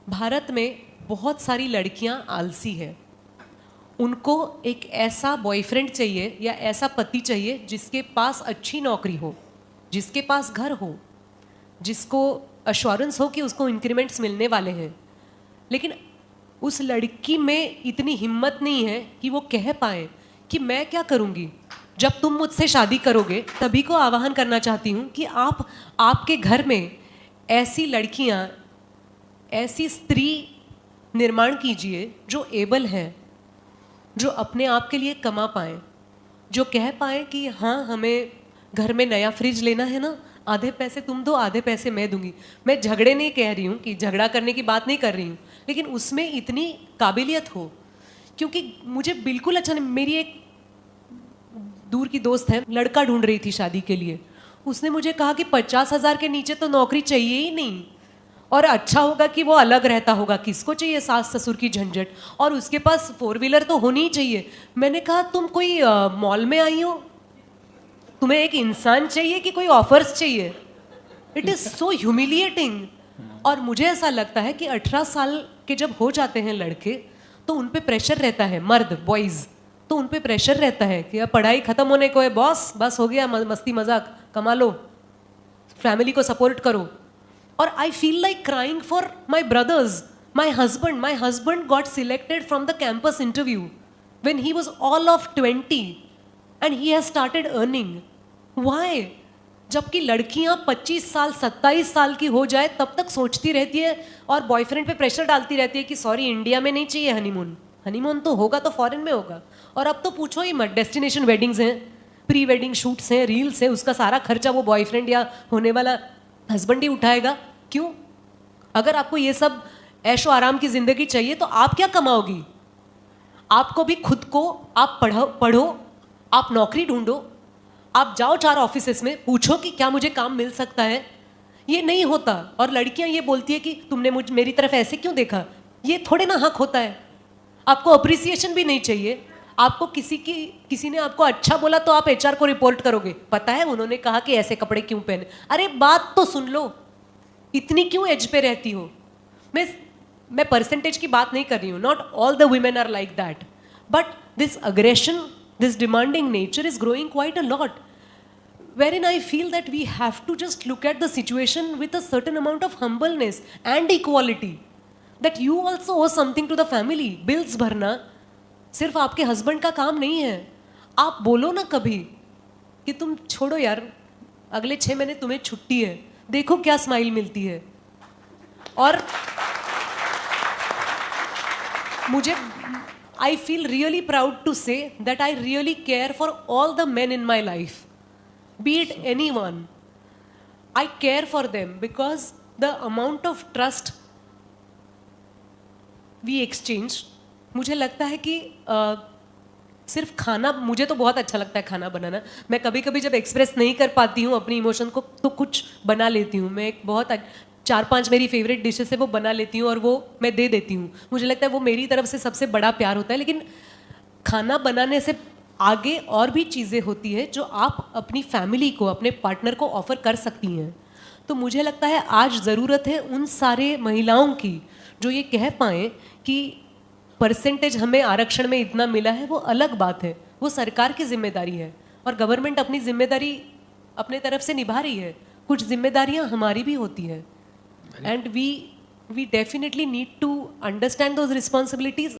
भारत में बहुत सारी लड़कियां आलसी है। उनको एक ऐसा बॉयफ्रेंड चाहिए या ऐसा पति चाहिए जिसके पास अच्छी नौकरी हो, जिसके पास घर हो, जिसको अश्योरेंस हो कि उसको इंक्रीमेंट्स मिलने वाले हैं। लेकिन उस लड़की में इतनी हिम्मत नहीं है कि वो कह पाए कि मैं क्या करूँगी। जब तुम मुझसे शादी करोगे तभी को आह्वान करना चाहती हूँ कि आप आपके घर में ऐसी लड़कियाँ, ऐसी स्त्री निर्माण कीजिए जो एबल है, जो अपने आप के लिए कमा पाए, जो कह पाए कि हाँ हमें घर में नया फ्रिज लेना है ना, आधे पैसे तुम दो आधे पैसे मैं दूंगी। मैं झगड़े नहीं कह रही हूँ कि झगड़ा करने की बात नहीं कर रही हूँ, लेकिन उसमें इतनी काबिलियत हो। क्योंकि मुझे बिल्कुल अच्छा नहीं, मेरी एक दूर की दोस्त है, लड़का ढूंढ रही थी शादी के लिए। उसने मुझे कहा कि 50,000 के नीचे तो नौकरी चाहिए ही नहीं, और अच्छा होगा कि वो अलग रहता होगा, किसको चाहिए सास ससुर की झंझट, और उसके पास 4 व्हीलर तो होनी ही चाहिए। मैंने कहा तुम कोई मॉल में आई हो, तुम्हें एक इंसान चाहिए कि कोई ऑफर्स चाहिए? It is so humiliating. और मुझे ऐसा लगता है कि 18 साल के जब हो जाते हैं लड़के तो उन पे प्रेशर रहता है, मर्द बॉयज़, तो उन पे प्रेशर रहता है कि अब पढ़ाई ख़त्म होने को है बॉस, बस हो गया, मस्ती मजाक कमा लो, फैमिली को सपोर्ट करो। और I feel like crying for my brothers. My husband got selected from the campus interview when he was all of 20 and he has started earning. Why? जबकि लड़कियां 25 साल 27 साल की हो जाए तब तक सोचती रहती है और बॉयफ्रेंड पे प्रेशर डालती रहती है कि सॉरी इंडिया में नहीं चाहिए हनीमून, हनीमून तो होगा तो फॉरेन में होगा। और अब तो पूछो ही मत, डेस्टिनेशन वेडिंग्स हैं, प्री वेडिंग शूट्स हैं, रील्स हैं, उसका सारा खर्चा वो बॉयफ्रेंड या होने वाला हस्बैंड ही उठाएगा। क्यों? अगर आपको ये सब ऐशो आराम की जिंदगी चाहिए तो आप क्या कमाओगी? आपको भी खुद को आप पढ़ो, आप नौकरी ढूंढो, आप जाओ 4 ऑफिसेस में, पूछो कि क्या मुझे काम मिल सकता है। ये नहीं होता। और लड़कियां ये बोलती है कि तुमने मेरी तरफ ऐसे क्यों देखा। ये थोड़े ना हक होता है। आपको अप्रिसिएशन भी नहीं चाहिए। आपको किसी ने आपको अच्छा बोला तो आप HR को रिपोर्ट करोगे, पता है उन्होंने कहा कि ऐसे कपड़े क्यों पहने। अरे बात तो सुन लो, इतनी क्यों एज पे रहती हो। मैं परसेंटेज की बात नहीं कर रही हूँ, not all the women are like that, but this aggression, this demanding nature is growing quite a lot, wherein I feel that we have to just look at the situation with a certain amount of humbleness and equality, that you also owe something to the family. Bills भरना सिर्फ आपके husband का काम नहीं है। आप बोलो ना कभी कि तुम छोड़ो यार, अगले 6 महीने तुम्हें छुट्टी है, देखो क्या स्माइल मिलती है। और मुझे I feel really proud to say that I really care for all the men in my life, be it anyone. I care for them because the amount of trust we exchange, मुझे लगता है कि सिर्फ खाना, मुझे तो बहुत अच्छा लगता है खाना बनाना। मैं कभी कभी जब एक्सप्रेस नहीं कर पाती हूँ अपनी इमोशन को तो कुछ बना लेती हूँ। मैं एक बहुत 4-5 मेरी फेवरेट डिशेस है वो बना लेती हूँ और वो मैं दे देती हूँ। मुझे लगता है वो मेरी तरफ से सबसे बड़ा प्यार होता है। लेकिन खाना बनाने से आगे और भी चीज़ें होती है जो आप अपनी फैमिली को, अपने पार्टनर को ऑफ़र कर सकती हैं। तो मुझे लगता है आज ज़रूरत है उन सारे महिलाओं की जो ये कह पाएँ कि परसेंटेज हमें आरक्षण में इतना मिला है, वो अलग बात है, वो सरकार की जिम्मेदारी है और गवर्नमेंट अपनी जिम्मेदारी अपने तरफ से निभा रही है। कुछ जिम्मेदारियां हमारी भी होती है, and we definitely need to understand those responsibilities